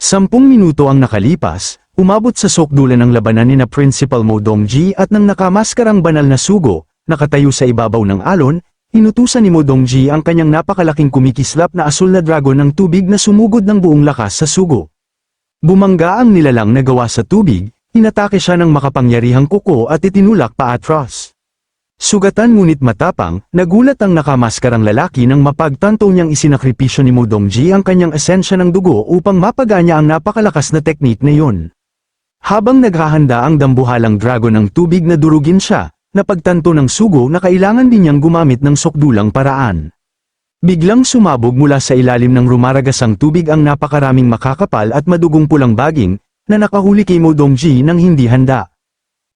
10 minuto ang nakalipas, umabot sa sukdulan ng labanan ni na Principal Mo Dongji at nang nakamaskarang banal na sugo, nakatayo sa ibabaw ng alon, inutusan ni Mo Dongji ang kanyang napakalaking kumikislap na asul na dragon ng tubig na sumugod ng buong lakas sa sugo. Bumangga ang nilalang na gawa sa tubig, inatake siya ng makapangyarihang kuko at itinulak paatras. Sugatan ngunit matapang, nagulat ang nakamaskarang lalaki nang mapagtanto niyang isinakripisyo ni Mo Dongji ang kanyang esensya ng dugo upang mapaganya ang napakalakas na teknik na iyon. Habang naghahanda ang dambuhalang dragon ng tubig na durugin siya, napagtanto ng sugo na kailangan din niyang gumamit ng sukdulang paraan. Biglang sumabog mula sa ilalim ng rumaragasang tubig ang napakaraming makakapal at madugong pulang baging, na nakahuli kay Mo Dongji nang hindi handa.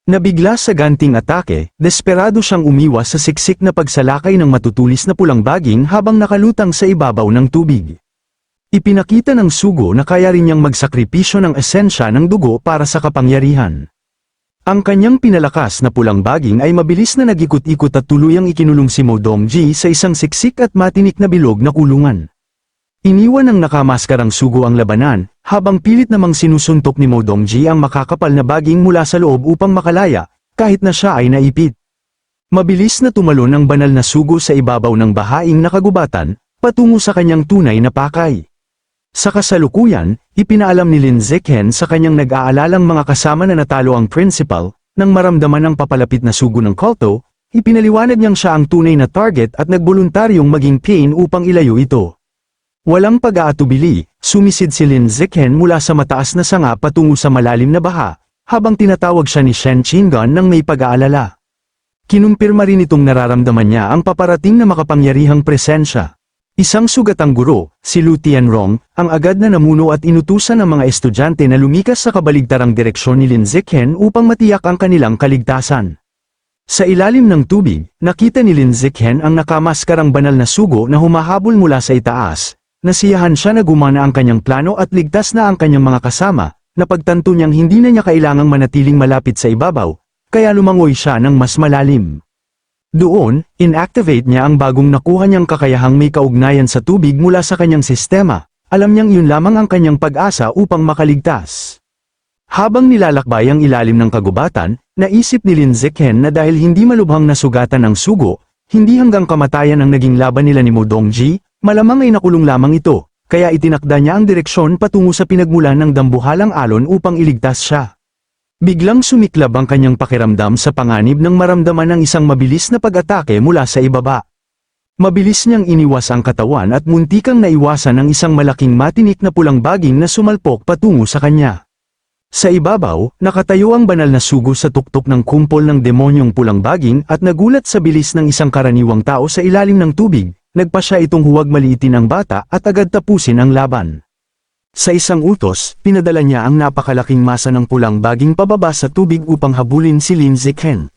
Nabigla sa ganting atake, desperado siyang umiwas sa siksik na pagsalakay ng matutulis na pulang baging habang nakalutang sa ibabaw ng tubig. Ipinakita ng sugo na kaya rin niyang magsakripisyo ng esensya ng dugo para sa kapangyarihan. Ang kanyang pinalakas na pulang baging ay mabilis na nag-ikot-ikot at tuluyang ikinulong si Mo Dongji sa isang siksik at matinik na bilog na kulungan. Iniwan ng nakamaskarang sugo ang labanan, habang pilit namang sinusuntok ni Mo Dongji ang makakapal na baging mula sa loob upang makalaya, kahit na siya ay naipit. Mabilis na tumalon ang banal na sugo sa ibabaw ng bahaing nakagubatan, patungo sa kanyang tunay na pakay. Sa kasalukuyan, ipinaalam ni Lin Zichen sa kanyang nag-aalalang mga kasama na natalo ang principal, nang maramdaman ang papalapit na sugo ng kulto, ipinaliwanag niyang siya ang tunay na target at nagboluntaryong maging pain upang ilayo ito. Walang pag-aatubili, sumisid si Lin Zichen mula sa mataas na sanga patungo sa malalim na baha, habang tinatawag siya ni Shen Qingan nang may pag-aalala. Kinumpirma rin itong nararamdaman niya ang paparating na makapangyarihang presensya. Isang sugatang guro, si Lu Tianrong, ang agad na namuno at inutusan ng mga estudyante na lumikas sa kabaligtarang direksyon ni Lin Zichen upang matiyak ang kanilang kaligtasan. Sa ilalim ng tubig, nakita ni Lin Zichen ang nakamaskarang banal na sugo na humahabol mula sa itaas. Nasiyahan siya na gumana ang kanyang plano at ligtas na ang kanyang mga kasama, napagtanto niyang hindi na niya kailangang manatiling malapit sa ibabaw, kaya lumangoy siya ng mas malalim. Doon, inactivate niya ang bagong nakuha niyang kakayahang may kaugnayan sa tubig mula sa kanyang sistema, alam niyang yun lamang ang kanyang pag-asa upang makaligtas. Habang nilalakbay ang ilalim ng kagubatan, naisip ni Lin Zichen na dahil hindi malubhang nasugatan ang sugo, hindi hanggang kamatayan ang naging laban nila ni Mo Dongji, malamang ay nakulong lamang ito, kaya itinakda niya ang direksyon patungo sa pinagmulan ng dambuhalang alon upang iligtas siya. Biglang sumiklab ang kanyang pakiramdam sa panganib nang maramdaman ng isang mabilis na pag-atake mula sa ibaba. Mabilis niyang iniwas ang katawan at muntikang naiwasan ng isang malaking matinik na pulang baging na sumalpok patungo sa kanya. Sa ibabaw, nakatayo ang banal na sugo sa tuktok ng kumpol ng demonyong pulang baging at nagulat sa bilis ng isang karaniwang tao sa ilalim ng tubig. Nagpa siya itong huwag maliitin ang bata at agad tapusin ang laban. Sa isang utos, pinadala niya ang napakalaking masa ng pulang baging pababa sa tubig upang habulin si Lin Zichen.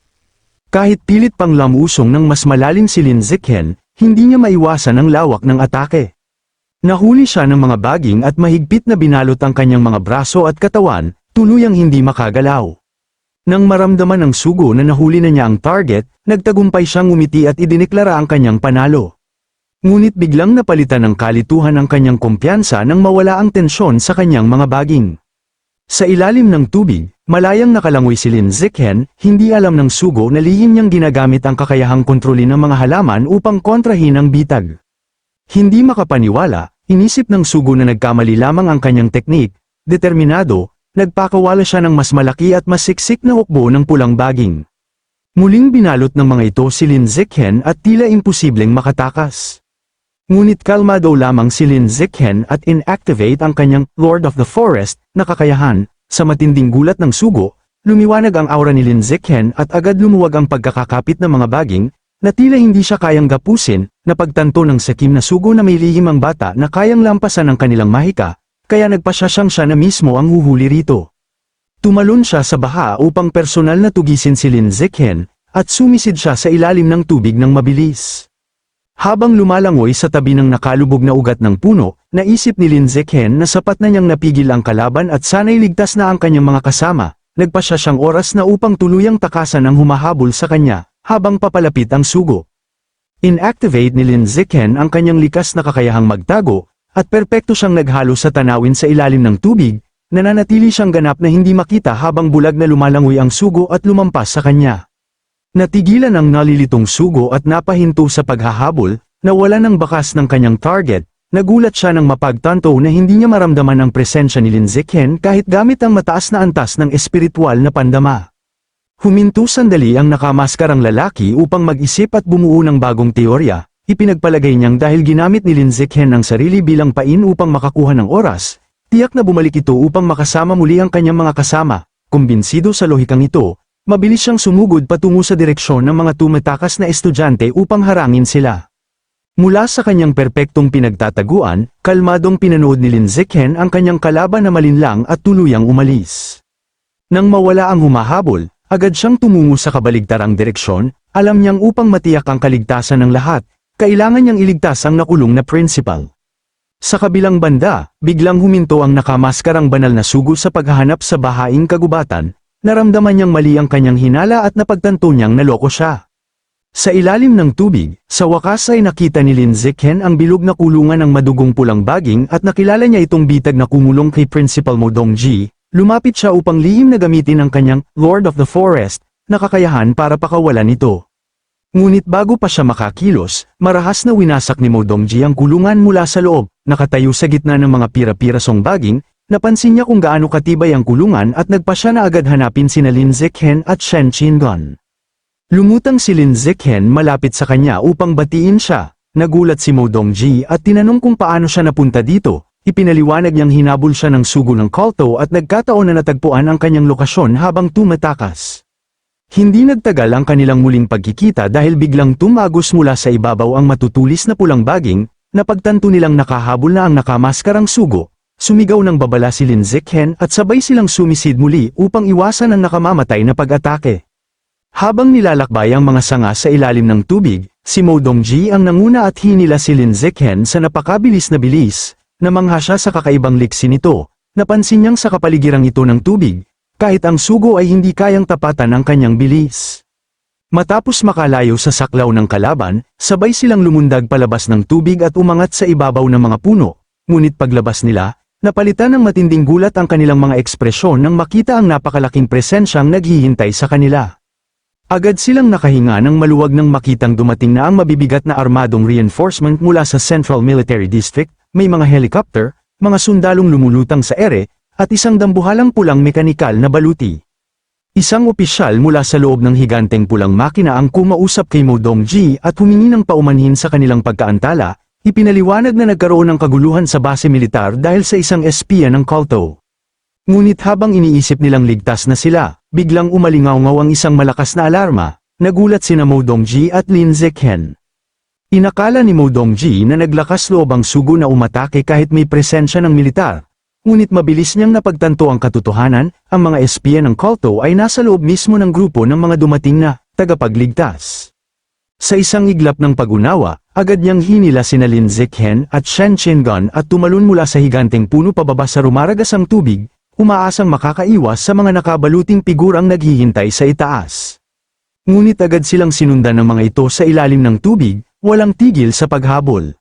Kahit pilit pang lamusong ng mas malalim si Lin Zichen, hindi niya maiwasan ang lawak ng atake. Nahuli siya ng mga baging at mahigpit na binalot ang kanyang mga braso at katawan, tuluyang hindi makagalaw. Nang maramdaman ng sugo na nahuli na niya ang target, nagtagumpay siyang umiti at idineklara ang kanyang panalo. Ngunit biglang napalitan ng kalituhan ang kanyang kumpiyansa nang mawala ang tensyon sa kanyang mga baging. Sa ilalim ng tubig, malayang nakalangoy si Lin Zichen, hindi alam ng sugo na lihim niyang ginagamit ang kakayahang kontrolin ng mga halaman upang kontrahin ang bitag. Hindi makapaniwala, inisip ng sugo na nagkamali lamang ang kanyang teknik, determinado, nagpakawala siya ng mas malaki at mas siksik na hukbo ng pulang baging. Muling binalot ng mga ito si Lin Zichen at tila imposibleng makatakas. Ngunit kalmado lamang si Lin Zichen at inactivate ang kanyang Lord of the Forest na kakayahan. Sa matinding gulat ng sugo, lumiwanag ang aura ni Lin Zichen at agad lumuwag ang pagkakakapit ng mga baging, na tila hindi siya kayang gapusin, napagtanto ng sakim na sugo na may lihim ang bata na kayang lampasan ang kanilang mahika, kaya nagpasya siya na mismo ang huhuli rito. Tumalon siya sa baha upang personal na tugisin si Lin Zichen, at sumisid siya sa ilalim ng tubig ng mabilis. Habang lumalangoy sa tabi ng nakalubog na ugat ng puno, naisip ni Lin Zichen na sapat na niyang napigil ang kalaban at sana'y ligtas na ang kanyang mga kasama, nagpasya siyang oras na upang tuluyang takasan ang humahabol sa kanya, habang papalapit ang sugo. Inactivate ni Lin Zichen ang kanyang likas na kakayahang magtago, at perpekto siyang naghalo sa tanawin sa ilalim ng tubig, nananatili siyang ganap na hindi makita habang bulag na lumalangoy ang sugo at lumampas sa kanya. Natigilan ang nalilitong sugo at napahinto sa paghahabol, nawala ng bakas ng kanyang target, nagulat siya nang mapagtanto na hindi niya maramdaman ang presensya ni Lin Zichen kahit gamit ang mataas na antas ng espiritual na pandama. Huminto sandali ang nakamaskarang lalaki upang mag-isip at bumuo ng bagong teorya. Ipinagpalagay niyang dahil ginamit ni Lin Zichen ang sarili bilang pain upang makakuha ng oras, tiyak na bumalik ito upang makasama muli ang kanyang mga kasama. Kumbinsido sa lohikang ito, mabilis siyang sumugod patungo sa direksyon ng mga tumatakas na estudyante upang harangin sila. Mula sa kanyang perpektong pinagtataguan, kalmadong pinanood ni Lin Zichen ang kanyang kalaban na malinlang at tuluyang umalis. Nang mawala ang humahabol, agad siyang tumungo sa kabaligtarang direksyon, alam niyang upang matiyak ang kaligtasan ng lahat, kailangan niyang iligtas ang nakulong na principal. Sa kabilang banda, biglang huminto ang nakamaskarang banal na sugo sa paghahanap sa bahaing kagubatan, naramdaman niyang mali ang kanyang hinala at napagtanto niyang naloko siya. Sa ilalim ng tubig, sa wakas ay nakita ni Lin Zichen ang bilog na kulungan ng madugong pulang baging at nakilala niya itong bitag na kumulong kay Principal Mo Dongji. Lumapit siya upang lihim na gamitin ang kanyang Lord of the Forest na kakayahan para pakawalan ito. Ngunit bago pa siya makakilos, marahas na winasak ni Mo Dongji ang kulungan mula sa loob, nakatayo sa gitna ng mga pira-pirasong baging, napansin niya kung gaano katibay ang kulungan at nagpa siya na agad hanapin sina Lin Zichen at Shen Qingan. Lumutang si Lin Zichen malapit sa kanya upang batiin siya, nagulat si Mo Dongji at tinanong kung paano siya napunta dito, ipinaliwanag niyang hinabol siya ng sugo ng kulto at nagkataon na natagpuan ang kanyang lokasyon habang tumatakas. Hindi nagtagal ang kanilang muling pagkikita dahil biglang tumagos mula sa ibabaw ang matutulis na pulang baging, napagtanto nilang nakahabol na ang nakamaskarang sugo, sumigaw ng babala si Lin Zichen at sabay silang sumisid muli upang iwasan ang nakamamatay na pag-atake. Habang nilalakbay ang mga sanga sa ilalim ng tubig, si Mo Dongji ang nanguna at hinila si Lin Zichen sa napakabilis na bilis, namangha siya sa kakaibang liksi nito, napansin niyang sa kapaligiran ito ng tubig, kahit ang sugo ay hindi kayang tapatan ang kanyang bilis. Matapos makalayo sa saklaw ng kalaban, sabay silang lumundag palabas ng tubig at umangat sa ibabaw ng mga puno, ngunit paglabas nila, napalitan ng matinding gulat ang kanilang mga ekspresyon nang makita ang napakalaking presensyang naghihintay sa kanila. Agad silang nakahinga nang maluwag nang makitang dumating na ang mabibigat na armadong reinforcement mula sa Central Military District, may mga helicopter, mga sundalong lumulutang sa ere, at isang dambuhalang pulang mekanikal na baluti. Isang opisyal mula sa loob ng higanteng pulang makina ang kumausap kay Mo Dongji at humingi ng paumanhin sa kanilang pagkaantala, ipinaliwanag na nagkaroon ng kaguluhan sa base militar dahil sa isang espiya ng kulto. Ngunit habang iniisip nilang ligtas na sila, biglang umalingaw-ngaw ang isang malakas na alarma, nagulat sina Mo Dongji at Lin Zichen. Inakala ni Mo Dongji na naglakas loob ang sugo na umatake kahit may presensya ng militar. Ngunit mabilis niyang napagtanto ang katotohanan, ang mga espiya ng kulto ay nasa loob mismo ng grupo ng mga dumating na tagapagligtas. Sa isang iglap ng pag-unawa, agad niyang hinila sina Lin Zichen at Shen Qingan at tumalon mula sa higanteng puno pababa sa rumaragasang tubig, umaasang makakaiwas sa mga nakabaluting figurang naghihintay sa itaas. Ngunit agad silang sinundan ng mga ito sa ilalim ng tubig, walang tigil sa paghabol.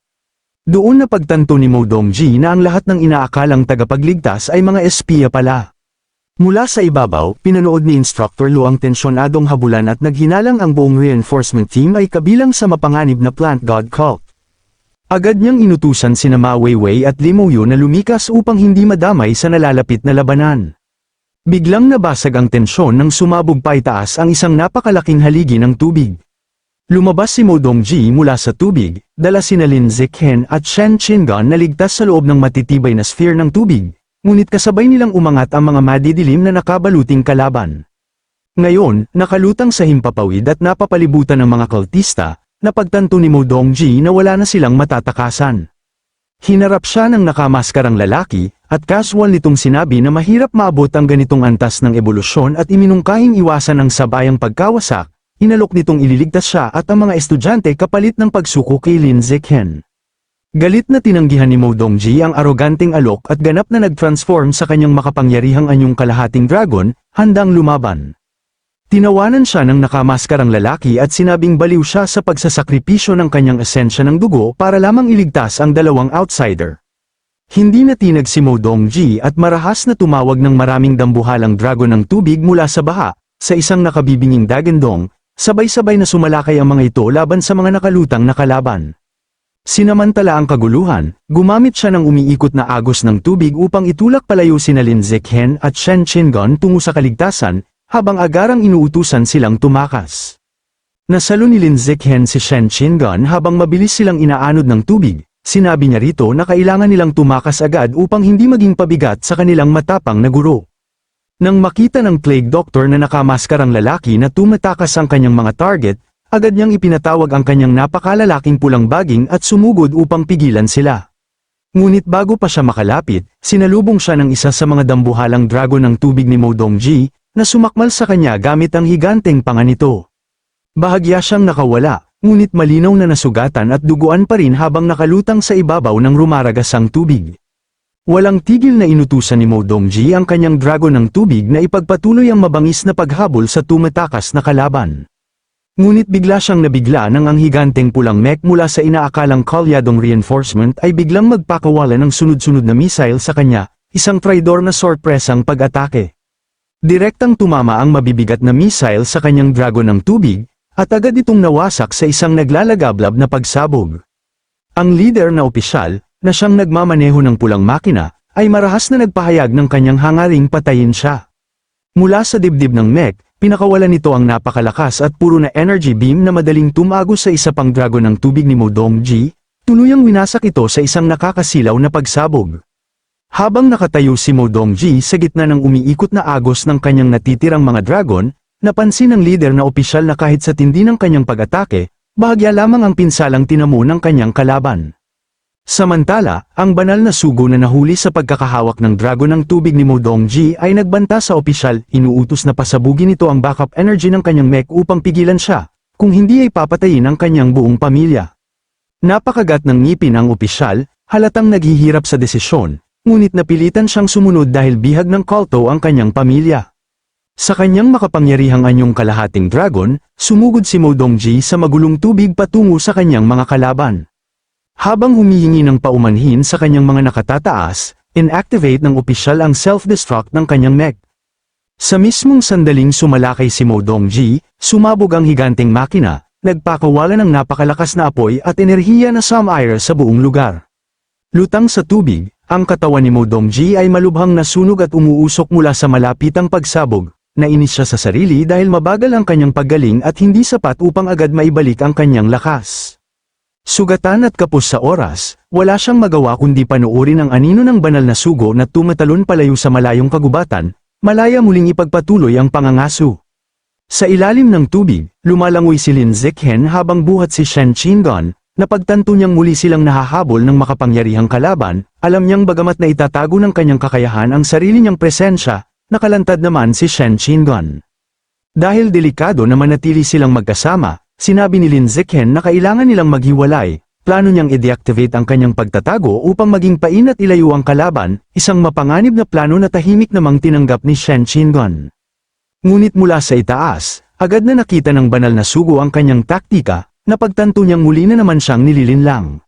Doon napagtanto ni Mo Dongji na ang lahat ng inaakalang tagapagligtas ay mga espiya pala. Mula sa ibabaw, pinanood ni Instructor Lu ang tensyonadong habulan at naghinalang ang buong reinforcement team ay kabilang sa mapanganib na plant god cult. Agad niyang inutusan sina Ma Weiwei at Limo Yu na lumikas upang hindi madamay sa nalalapit na labanan. Biglang nabasag ang tensyon nang sumabog pa itaas ang isang napakalaking haligi ng tubig. Lumabas si Mo Dongji mula sa tubig, dala sina Lin Zichen at Shen Qingan na ligtas sa loob ng matitibay na sphere ng tubig, ngunit kasabay nilang umangat ang mga madidilim na nakabaluting kalaban. Ngayon, nakalutang sa himpapawid at napapalibutan ng mga kultista, napagtanto ni Mo Dongji na wala na silang matatakasan. Hinarap siya ng nakamaskarang lalaki, at casual nitong sinabi na mahirap maabot ang ganitong antas ng ebolusyon at iminungkahing iwasan ang sabayang pagkawasak. Inalok nitong ililigtas siya at ang mga estudyante kapalit ng pagsuko kay Lin Zichen. Galit na tinanggihan ni Mo Dongji ang aroganteng alok at ganap na nag-transform sa kanyang makapangyarihang anyong kalahating dragon, handang lumaban. Tinawanan siya ng nakamaskarang lalaki at sinabing baliw siya sa pagsasakripisyo ng kanyang esensya ng dugo para lamang iligtas ang dalawang outsider. Hindi natinag si Mo Dongji at marahas na tumawag ng maraming dambuhalang dragon ng tubig mula sa baha, sa isang nakabibinging dagandong, sabay-sabay na sumalakay ang mga ito laban sa mga nakalutang na kalaban. Sinamantala ang kaguluhan, gumamit siya ng umiikot na agos ng tubig upang itulak palayo sina Lin Ziqan at Shen Qingan tungo sa kaligtasan, habang agarang inuutusan silang tumakas. Nasalo ni Lin Ziqan si Shen Qingan habang mabilis silang inaanod ng tubig. Sinabi niya rito na kailangan nilang tumakas agad upang hindi maging pabigat sa kanilang matapang na guro. Nang makita ng plague doctor na nakamaskarang lalaki na tumatakas ang kanyang mga target, agad niyang ipinatawag ang kanyang napakalalaking pulang baging at sumugod upang pigilan sila. Ngunit bago pa siya makalapit, sinalubong siya ng isa sa mga dambuhalang dragon ng tubig ni Mo Dongji, na sumakmal sa kanya gamit ang higanteng panga nito. Bahagya siyang nakawala. Ngunit malinaw na nasugatan at duguan pa rin habang nakalutang sa ibabaw ng rumaragas ang tubig. Walang tigil na inutusan ni Mo Dongji ang kanyang dragon ng tubig na ipagpatuloy ang mabangis na paghabol sa tumatakas na kalaban. Ngunit bigla siyang nabigla nang ang higanteng pulang mech mula sa inaakalang kalyadong reinforcement ay biglang magpakawala ng sunod-sunod na missile sa kanya, isang traidor na sorpresang pag-atake. Direktang tumama ang mabibigat na missile sa kanyang dragon ng tubig, at agad itong nawasak sa isang naglalagablab na pagsabog. Ang leader na opisyal, na siyang nagmamaneho ng pulang makina, ay marahas na nagpahayag ng kanyang hangaring patayin siya. Mula sa dibdib ng mech, pinakawalan nito ang napakalakas at puro na energy beam na madaling tumago sa isa pang dragon ng tubig ni Mo Dongji, tuluyang winasak ito sa isang nakakasilaw na pagsabog. Habang nakatayo si Mo Dongji sa gitna ng umiikot na agos ng kanyang natitirang mga dragon, napansin ng leader na opisyal na kahit sa tindi ng kanyang pag-atake, bahagya lamang ang pinsalang tinamo ng kanyang kalaban. Samantala, ang banal na sugo na nahuli sa pagkakahawak ng dragon ng tubig ni Mo Dongji ay nagbanta sa opisyal, inuutos na pasabugin ito ang backup energy ng kanyang mech upang pigilan siya, kung hindi ay papatayin ang kanyang buong pamilya. Napakagat ng ngipin ang opisyal, halatang naghihirap sa desisyon, ngunit napilitan siyang sumunod dahil bihag ng kulto ang kanyang pamilya. Sa kanyang makapangyarihang anyong kalahating dragon, sumugod si Mo Dongji sa magulong tubig patungo sa kanyang mga kalaban. Habang humihingi ng paumanhin sa kanyang mga nakatataas, inactivate ng opisyal ang self-destruct ng kanyang mech. Sa mismong sandaling sumalakay si Mo Dongji, sumabog ang higanteng makina, nagpakawala ng napakalakas na apoy at enerhiya na sumire sa buong lugar. Lutang sa tubig, ang katawan ni Mo Dongji ay malubhang nasunog at umuusok mula sa malapitang pagsabog. Nainis siya sa sarili dahil mabagal ang kanyang paggaling at hindi sapat upang agad maibalik ang kanyang lakas. Sugatan at kapos sa oras, wala siyang magawa kundi panoorin ang anino ng banal na sugo na tumatalon palayo sa malayong kagubatan, malaya muling ipagpatuloy ang pangangaso. Sa ilalim ng tubig, lumalangoy si Lin Ziqan habang buhat si Shen Qingan, napagtanto niyang muli silang nahahabol ng makapangyarihang kalaban, alam niyang bagamat na itatago ng kanyang kakayahan ang sarili niyang presensya, nakalantad naman si Shen Qingan. Dahil delikado na manatili silang magkasama, sinabi ni Lin Ziqan na kailangan nilang maghiwalay, plano niyang i-deactivate ang kanyang pagtatago upang maging pain at ilayo ang kalaban, isang mapanganib na plano na tahimik namang tinanggap ni Shen Qingan. Ngunit mula sa itaas, agad na nakita ng banal na sugo ang kanyang taktika, napagtanto niyang muli na naman siyang nililinlang.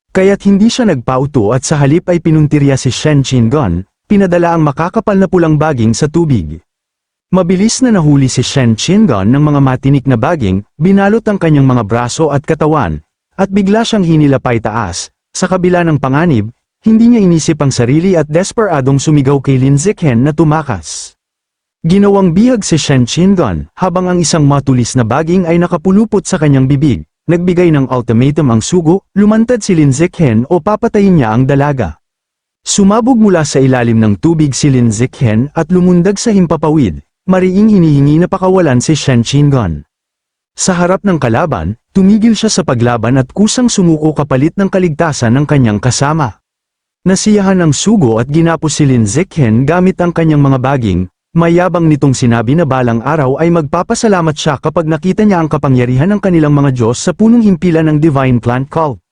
Kaya't hindi siya nagpauto at sa halip ay pinuntirya si Shen Qingan, pinadala ang makakapal na pulang baging sa tubig. Mabilis na nahuli si Shen Qingan ng mga matinik na baging, binalot ang kanyang mga braso at katawan, at bigla siyang hinilapay taas. Sa kabila ng panganib, hindi niya inisip ang sarili at desperadong sumigaw kay Lin Ziqan na tumakas. Ginawang bihag si Shen Qingan, habang ang isang matulis na baging ay nakapulupot sa kanyang bibig. Nagbigay ng ultimatum ang sugo, lumantad si Lin Ziqan o papatayin niya ang dalaga. Sumabog mula sa ilalim ng tubig si Lin Ziqan at lumundag sa himpapawid, mariing hinihingi na pakawalan si Shen Qingan. Sa harap ng kalaban, tumigil siya sa paglaban at kusang sumuko kapalit ng kaligtasan ng kanyang kasama. Nasiyahan ang sugo at ginapos si Lin Ziqan gamit ang kanyang mga baging, mayabang nitong sinabi na balang araw ay magpapasalamat siya kapag nakita niya ang kapangyarihan ng kanilang mga Diyos sa punong himpilan ng Divine Plant Cult.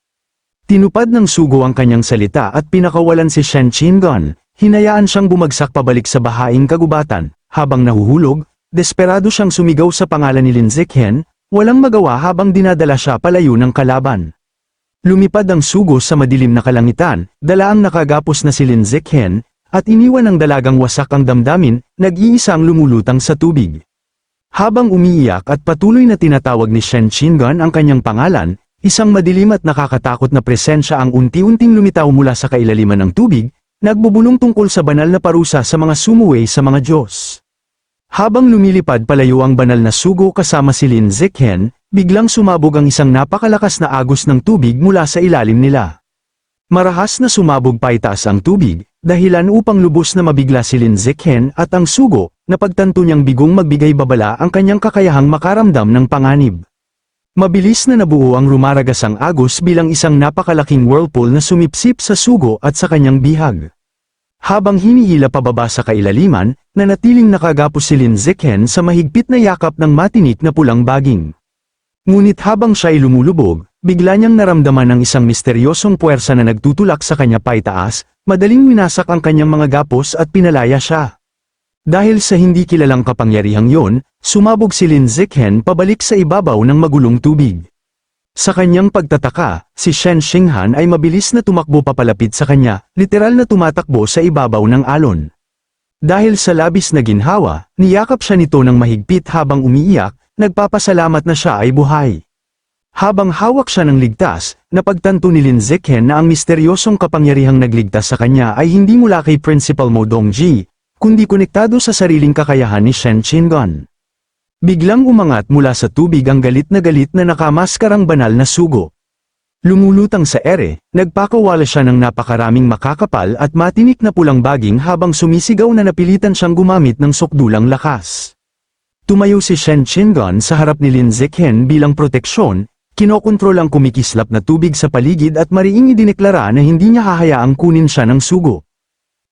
Tinupad ng sugo ang kanyang salita at pinakawalan si Shen Qingan, hinayaan siyang bumagsak pabalik sa bahaing kagubatan, habang nahuhulog, desperado siyang sumigaw sa pangalan ni Lin Ziqan, walang magawa habang dinadala siya palayo ng kalaban. Lumipad ang sugo sa madilim na kalangitan, dala ang nakagapos na si Lin Zichen, at iniwan ng dalagang wasak ang damdamin, nag-iisang lumulutang sa tubig. Habang umiiyak at patuloy na tinatawag ni Shen Qingan ang kanyang pangalan, isang madilim at nakakatakot na presensya ang unti-unting lumitaw mula sa kailaliman ng tubig, nagbubulong tungkol sa banal na parusa sa mga sumuway sa mga Diyos. Habang lumilipad palayo ang banal na sugo kasama si Lin Zichen, biglang sumabog ang isang napakalakas na agos ng tubig mula sa ilalim nila. Marahas na sumabog paitaas ang tubig, dahilan upang lubos na mabigla si Lin Zichen at ang sugo, napagtanto niyang bigong magbigay babala ang kanyang kakayahang makaramdam ng panganib. Mabilis na nabuo ang rumaragas ang agos bilang isang napakalaking whirlpool na sumipsip sa sugo at sa kanyang bihag. Habang hinihila pababa sa kailaliman, nanatiling nakagapos si Lin Zichen sa mahigpit na yakap ng matinik na pulang baging. Ngunit habang siya'y lumulubog, bigla niyang naramdaman ang isang misteryosong puwersa na nagtutulak sa kanya paitaas, madaling winasak ang kanyang mga gapos at pinalaya siya. Dahil sa hindi kilalang kapangyarihang yon, sumabog si Lin Zichen pabalik sa ibabaw ng magulong tubig. Sa kanyang pagtataka, si Shen Xinghan ay mabilis na tumakbo papalapit sa kanya, literal na tumatakbo sa ibabaw ng alon. Dahil sa labis na ginhawa, niyakap siya nito ng mahigpit habang umiiyak, nagpapasalamat na siya ay buhay. Habang hawak siya ng ligtas, napagtanto ni Lin Zichen na ang misteryosong kapangyarihang nagligtas sa kanya ay hindi mula kay Principal Mo Dongji, kundi konektado sa sariling kakayahan ni Shen Qingan. Biglang umangat mula sa tubig ang galit na nakamaskarang banal na sugo. Lumulutang sa ere, nagpakawala siya ng napakaraming makakapal at matinik na pulang baging habang sumisigaw na napilitan siyang gumamit ng sukdulang lakas. Tumayo si Shen Qingan sa harap ni Lin Zichen bilang proteksyon, kinokontrol ang kumikislap na tubig sa paligid at mariing idineklara na hindi niya hahayaang kunin siya ng sugo.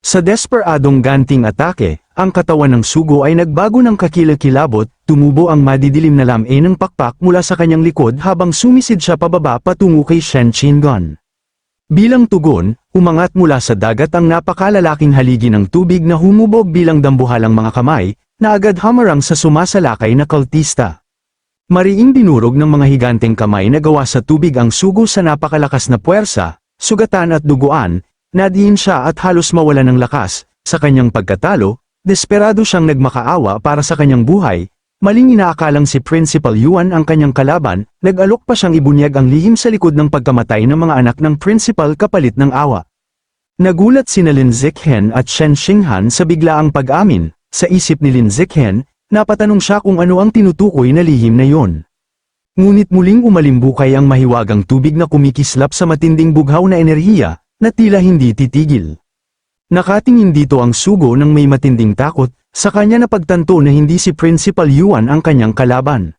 Sa desperadong ganting atake, ang katawan ng sugo ay nagbago ng kakilakilabot, tumubo ang madidilim na lamay ng pakpak mula sa kanyang likod habang sumisid siya pababa patungo kay Shen Qingan. Bilang tugon, umangat mula sa dagat ang napakalalaking haligi ng tubig na humubog bilang dambuhalang mga kamay, na agad hamarang sa sumasalakay na kultista. Mariing dinurog ng mga higanteng kamay na gawa sa tubig ang sugo sa napakalakas na puwersa, sugatan at duguan, nadiin siya at halos mawala ng lakas. Sa kanyang pagkatalo, desperado siyang nagmakaawa para sa kanyang buhay, maling inaakalang si Principal Yuan ang kanyang kalaban, nag-alok pa siyang ibunyag ang lihim sa likod ng pagkamatay ng mga anak ng Principal kapalit ng awa. Nagulat sina Lin Zichen at Shen Xinghan sa biglaang pag-amin. Sa isip ni Lin Zichen, napatanong siya kung ano ang tinutukoy na lihim na yon. Ngunit muling umalimbukay ang mahiwagang tubig na kumikislap sa matinding bughaw na enerhiya, na tila hindi titigil. Nakatingin dito ang sugo ng may matinding takot, sa kanya napagtanto na hindi si Principal Yuan ang kanyang kalaban.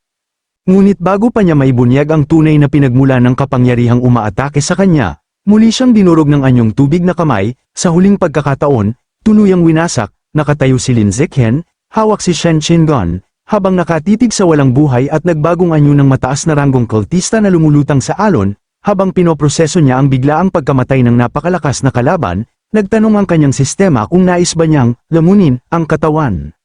Ngunit bago pa niya maibunyag ang tunay na pinagmula ng kapangyarihang umaatake sa kanya, muli siyang dinurog ng anyong tubig na kamay, sa huling pagkakataon, tuluyang winasak. Nakatayo si Lin Zichen, hawak si Shen Qingan, habang nakatitig sa walang buhay at nagbagong anyo ng mataas na ranggong kultista na lumulutang sa alon, habang pinoproseso niya ang biglaang pagkamatay ng napakalakas na kalaban, nagtanong ang kanyang sistema kung nais ba niyang lamunin ang katawan.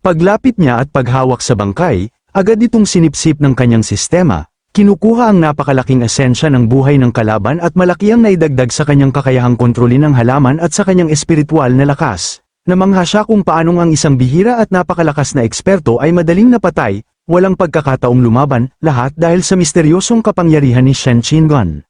Paglapit niya at paghawak sa bangkay, agad itong sinipsip ng kanyang sistema, kinukuha ang napakalaking esensya ng buhay ng kalaban at malaki ang naidagdag sa kanyang kakayahang kontrolin ng halaman at sa kanyang espiritual na lakas. Namangha siya kung paanong ang isang bihira at napakalakas na eksperto ay madaling napatay, walang pagkakataong lumaban, lahat dahil sa misteryosong kapangyarihan ni Shen Qingan.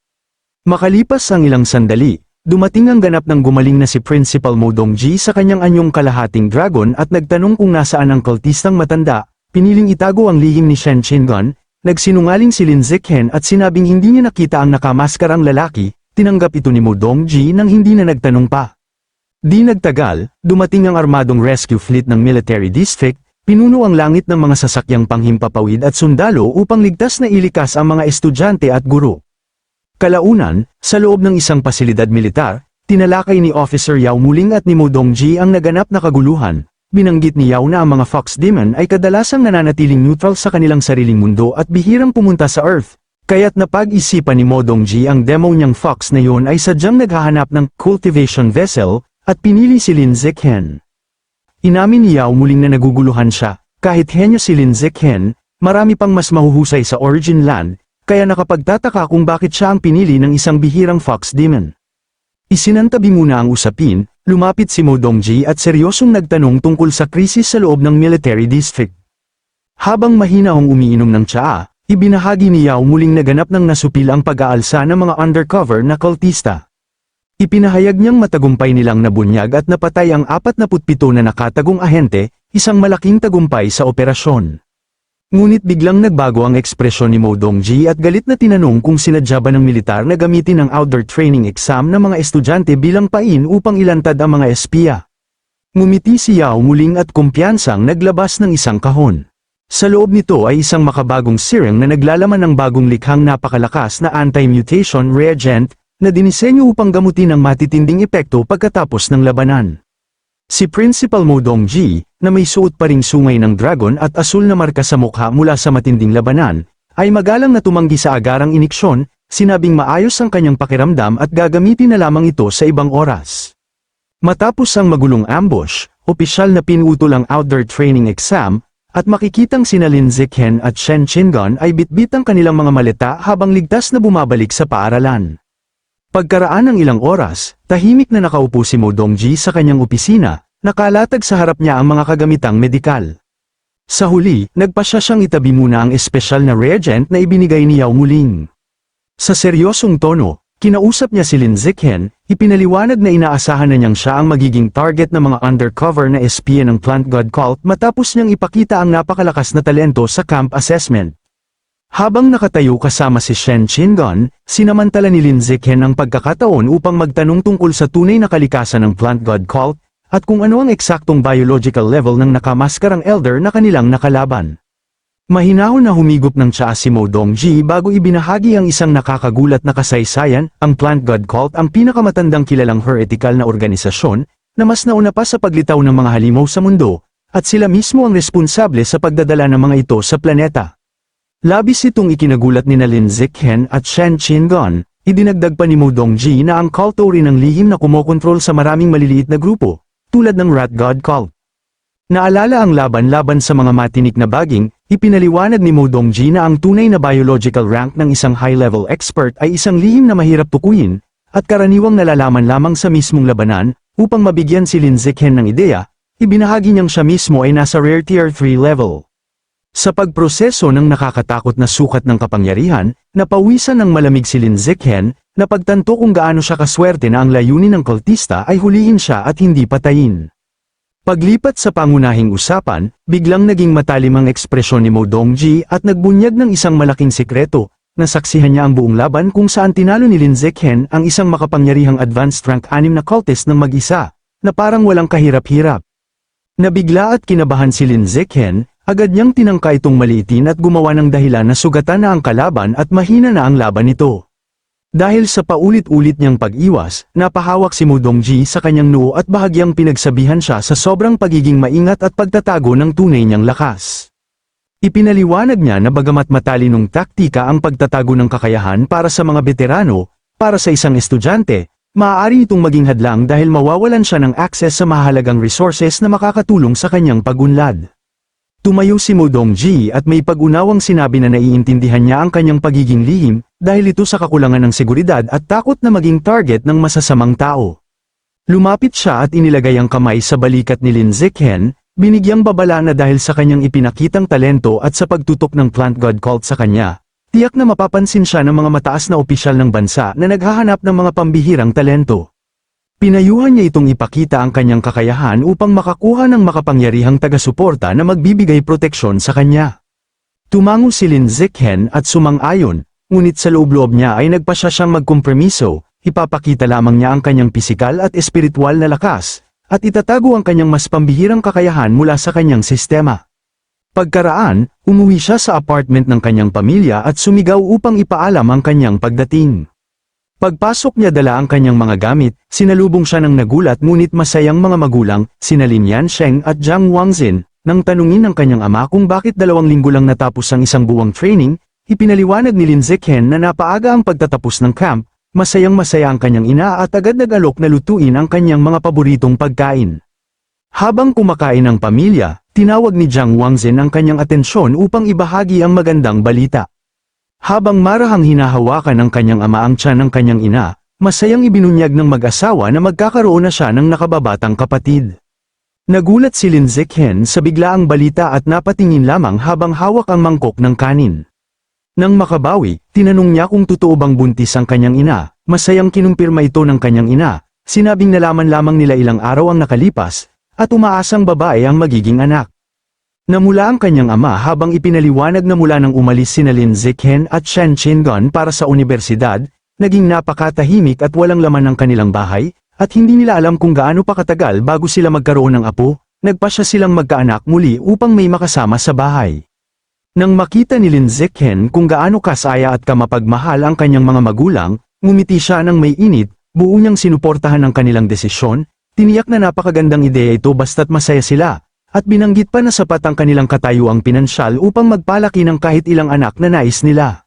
Makalipas ang ilang sandali, dumating ang ganap ng gumaling na si Principal Mo Dongji sa kanyang anyong kalahating dragon at nagtanong kung nasaan ang kultistang matanda, piniling itago ang lihim ni Shen Qingan, nagsinungaling si Lin Zichen at sinabing hindi niya nakita ang nakamaskarang lalaki, tinanggap ito ni Mo Dongji nang hindi na nagtanong pa. Di nagtagal, dumating ang armadong rescue fleet ng military district, pinuno ang langit ng mga sasakyang panghimpapawid at sundalo upang ligtas na ilikas ang mga estudyante at guro. Kalaunan, sa loob ng isang pasilidad militar, tinalakay ni Officer Yao Muling at ni Mo Dongji ang naganap na kaguluhan. Binanggit ni Yao na ang mga Fox Demon ay kadalasang nananatiling neutral sa kanilang sariling mundo at bihirang pumunta sa Earth. Kaya't napag-isipan ni Mo Dongji ang demo niyang Fox na yon ay sadyang naghahanap ng cultivation vessel, at pinili si Lin Zichen. Inamin ni Yao Muling na naguguluhan siya, kahit henyo si Lin Zichen, marami pang mas mahuhusay sa Origin Land, kaya nakapagtataka kung bakit siya ang pinili ng isang bihirang fox demon. Isinantabi muna ang usapin, lumapit si Mo Dongji at seryosong nagtanong tungkol sa krisis sa loob ng military district. Habang mahinahong umiinom ng tsaa, ibinahagi ni Yao muling naganap ng nasupil ang pag-aalsa ng mga undercover na kultista. Ipinahayag niyang matagumpay nilang nabunyag at napatay ang 47 na nakatagong ahente, isang malaking tagumpay sa operasyon. Ngunit biglang nagbago ang ekspresyon ni Mo Dongji at galit na tinanong kung sinadya ba ng militar na gamitin ang outdoor training exam ng mga estudyante bilang pain upang ilantad ang mga espiya. Ngumiti si Yao muling at kumpiyansang naglabas ng isang kahon. Sa loob nito ay isang makabagong serum na naglalaman ng bagong likhang napakalakas na anti-mutation reagent na dinisenyo upang gamutin ang matitinding epekto pagkatapos ng labanan. Si Principal Mo Dongji, na may suot pa ring sungay ng dragon at asul na marka sa mukha mula sa matinding labanan, ay magalang na tumanggi sa agarang iniksyon, sinabing maayos ang kanyang pakiramdam at gagamitin na lamang ito sa ibang oras. Matapos ang magulong ambush, opisyal na pinutol ang outdoor training exam, at makikitang sina Lin Zichen at Shen Qingan ay bitbit ang kanilang mga maleta habang ligtas na bumabalik sa paaralan. Pagkaraan ng ilang oras, tahimik na nakaupo si Mo Dongji sa kanyang opisina, nakalatag sa harap niya ang mga kagamitang medikal. Sa huli, nagpasya siyang itabi muna ang espesyal na reagent na ibinigay ni Yao muling. Sa seryosong tono, kinausap niya si Lin Zichen, ipinaliwanag na inaasahan na niyang siya ang magiging target ng mga undercover na espia ng Plant God Cult matapos niyang ipakita ang napakalakas na talento sa camp assessment. Habang nakatayo kasama si Shen Qingan, sinamantala ni Lin Zichen ang pagkakataon upang magtanong tungkol sa tunay na kalikasan ng Plant God Cult, at kung ano ang eksaktong biological level ng nakamaskarang elder na kanilang nakalaban. Mahinahon na humigop ng tsaa si Mo Dongji bago ibinahagi ang isang nakakagulat na kasaysayan, ang Plant God Cult ang pinakamatandang kilalang heretical na organisasyon, na mas nauna pa sa paglitaw ng mga halimaw sa mundo, at sila mismo ang responsable sa pagdadala ng mga ito sa planeta. Labis itong ikinagulat ni Lin Zichen at Shen Qingan, idinagdag pa ni Mo Dongji na ang cult rin ang lihim na kumokontrol sa maraming maliliit na grupo, tulad ng Rat God Cult. Naalala ang laban-laban sa mga matinik na baging, ipinaliwanag ni Mo Dongji na ang tunay na biological rank ng isang high-level expert ay isang lihim na mahirap tukuyin, at karaniwang nalalaman lamang sa mismong labanan. Upang mabigyan si Lin Zichen ng ideya, ibinahagi niyang siya mismo ay nasa Rare Tier 3 level. Sa pagproseso ng nakakatakot na sukat ng kapangyarihan, napawisan ng malamig si Lin Zichen, na pagtanto kung gaano siya kaswerte na ang layunin ng kultista ay hulihin siya at hindi patayin. Paglipat sa pangunahing usapan, biglang naging matalim ang ekspresyon ni Mo Dongji at nagbunyag ng isang malaking sikreto, nasaksihan niya ang buong laban kung saan tinalo ni Lin Zichen ang isang makapangyarihang advanced rank 6 na cultist ng mag-isa, na parang walang kahirap-hirap. Nabigla at kinabahan si Lin Zichen, agad niyang tinangka itong maliitin at gumawa ng dahilan na sugatan na ang kalaban at mahina na ang laban nito. Dahil sa paulit-ulit niyang pag-iwas, napahawak si Mo Dongji sa kanyang noo at bahagyang pinagsabihan siya sa sobrang pagiging maingat at pagtatago ng tunay niyang lakas. Ipinaliwanag niya na bagamat matalinong taktika ang pagtatago ng kakayahan para sa mga veterano, para sa isang estudyante, maaari itong maging hadlang dahil mawawalan siya ng access sa mahalagang resources na makakatulong sa kanyang pagunlad. Tumayo si Mo Dongji at may pag-unawang sinabi na naiintindihan niya ang kanyang pagiging lihim, dahil ito sa kakulangan ng seguridad at takot na maging target ng masasamang tao. Lumapit siya at inilagay ang kamay sa balikat ni Lin Zichen, binigyang babala na dahil sa kanyang ipinakitang talento at sa pagtutok ng Plant God Cult sa kanya, tiyak na mapapansin siya ng mga mataas na opisyal ng bansa na naghahanap ng mga pambihirang talento. Pinayuhan niya itong ipakita ang kanyang kakayahan upang makakuha ng makapangyarihang taga-suporta na magbibigay proteksyon sa kanya. Tumango si Lin Zichen at sumang-ayon, ngunit sa loob-loob niya ay nagpasya siyang magkompromiso, ipapakita lamang niya ang kanyang pisikal at espiritual na lakas, at itatago ang kanyang mas pambihirang kakayahan mula sa kanyang sistema. Pagkaraan, umuwi siya sa apartment ng kanyang pamilya at sumigaw upang ipaalam ang kanyang pagdating. Pagpasok niya dala ang kanyang mga gamit, sinalubong siya ng nagulat ngunit masayang mga magulang, sina Lin Yansheng at Jiang Wangzin, nang tanungin ng kanyang ama kung bakit 2 linggo lang natapos ang isang buwang training, ipinaliwanag ni Lin Zichen na napaaga ang pagtatapos ng camp, masayang-masaya ang kanyang ina at agad nag-alok na lutuin ang kanyang mga paboritong pagkain. Habang kumakain ang pamilya, tinawag ni Jiang Wangzin ang kanyang atensyon upang ibahagi ang magandang balita. Habang marahang hinahawakan ng kanyang ama ang tiyan ng kanyang ina, masayang ibinunyag ng mag-asawa na magkakaroon na siya ng nakababatang kapatid. Nagulat si Lin Zichen sa biglaang balita at napatingin lamang habang hawak ang mangkok ng kanin. Nang makabawi, tinanong niya kung totoo bang buntis ang kanyang ina, masayang kinumpirma ito ng kanyang ina, sinabing nalaman lamang nila ilang araw ang nakalipas, at umaasang babae ang magiging anak. Namula ang kanyang ama habang ipinaliwanag na mula nang umalis sina Lin Zichen at Shen Qingan para sa universidad, naging napakatahimik at walang laman ang kanilang bahay, at hindi nila alam kung gaano pa katagal bago sila magkaroon ng apo, nagpasya silang magkaanak muli upang may makasama sa bahay. Nang makita ni Lin Zichen kung gaano kasaya at kamapagmahal ang kanyang mga magulang, ngumiti siya ng may init, buo niyang sinuportahan ang kanilang desisyon, tiniyak na napakagandang ideya ito basta't masaya sila, at binanggit pa na sapat ang kanilang katayuang pinansyal upang magpalaki ng kahit ilang anak na nais nila.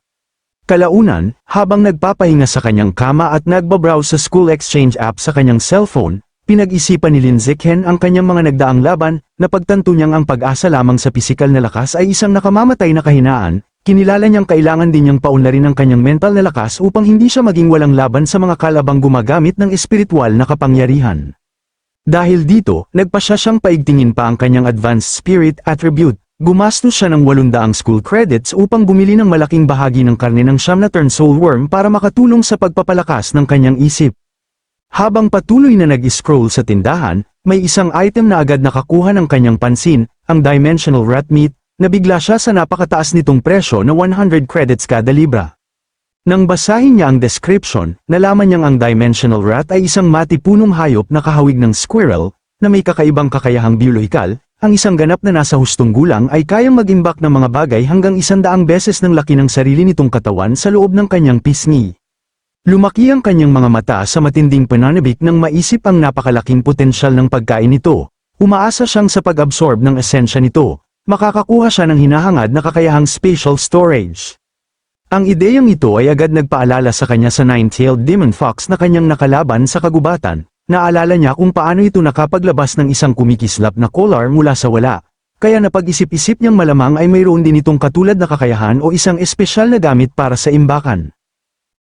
Kalaunan, habang nagpapahinga sa kanyang kama at nagbabrowse sa school exchange app sa kanyang cellphone, pinag-isipan ni Lin Zichen ang kanyang mga nagdaang laban, na pagtanto niyang ang pag-asa lamang sa pisikal na lakas ay isang nakamamatay na kahinaan, kinilala niyang kailangan din niyang paunlarin ang kanyang mental na lakas upang hindi siya maging walang laban sa mga kalabang gumagamit ng espiritual na kapangyarihan. Dahil dito, nagpasya siyang paigtingin pa ang kanyang advanced spirit attribute. Gumastos siya ng 800 school credits upang bumili ng malaking bahagi ng karne ng siyam na turn soul worm para makatulong sa pagpapalakas ng kanyang isip. Habang patuloy na nag-scroll sa tindahan, may isang item na agad nakakuha ng kanyang pansin, ang dimensional rat meat, nabigla siya sa napakataas nitong presyo na 100 credits kada libra. Nang basahin niya ang description, nalaman niyang ang dimensional rat ay isang matipunong hayop na kahawig ng squirrel, na may kakaibang kakayahang biolohikal. Ang isang ganap na nasa hustong gulang ay kayang mag-imbak ng mga bagay hanggang 100 beses ng laki ng sarili nitong katawan sa loob ng kanyang pisngi. Lumaki ang kanyang mga mata sa matinding pananabik nang maisip ang napakalaking potensyal ng pagkain nito. Umaasa siyang sa pag-absorb ng esensya nito, makakakuha siya ng hinahangad na kakayahang spatial storage. Ang ideyang ito ay agad nagpaalala sa kanya sa nine-tailed demon fox na kanyang nakalaban sa kagubatan. Naalala niya kung paano ito nakapaglabas ng isang kumikislap na collar mula sa wala, kaya napag-isip-isip niyang malamang ay mayroon din itong katulad na kakayahan o isang espesyal na gamit para sa imbakan.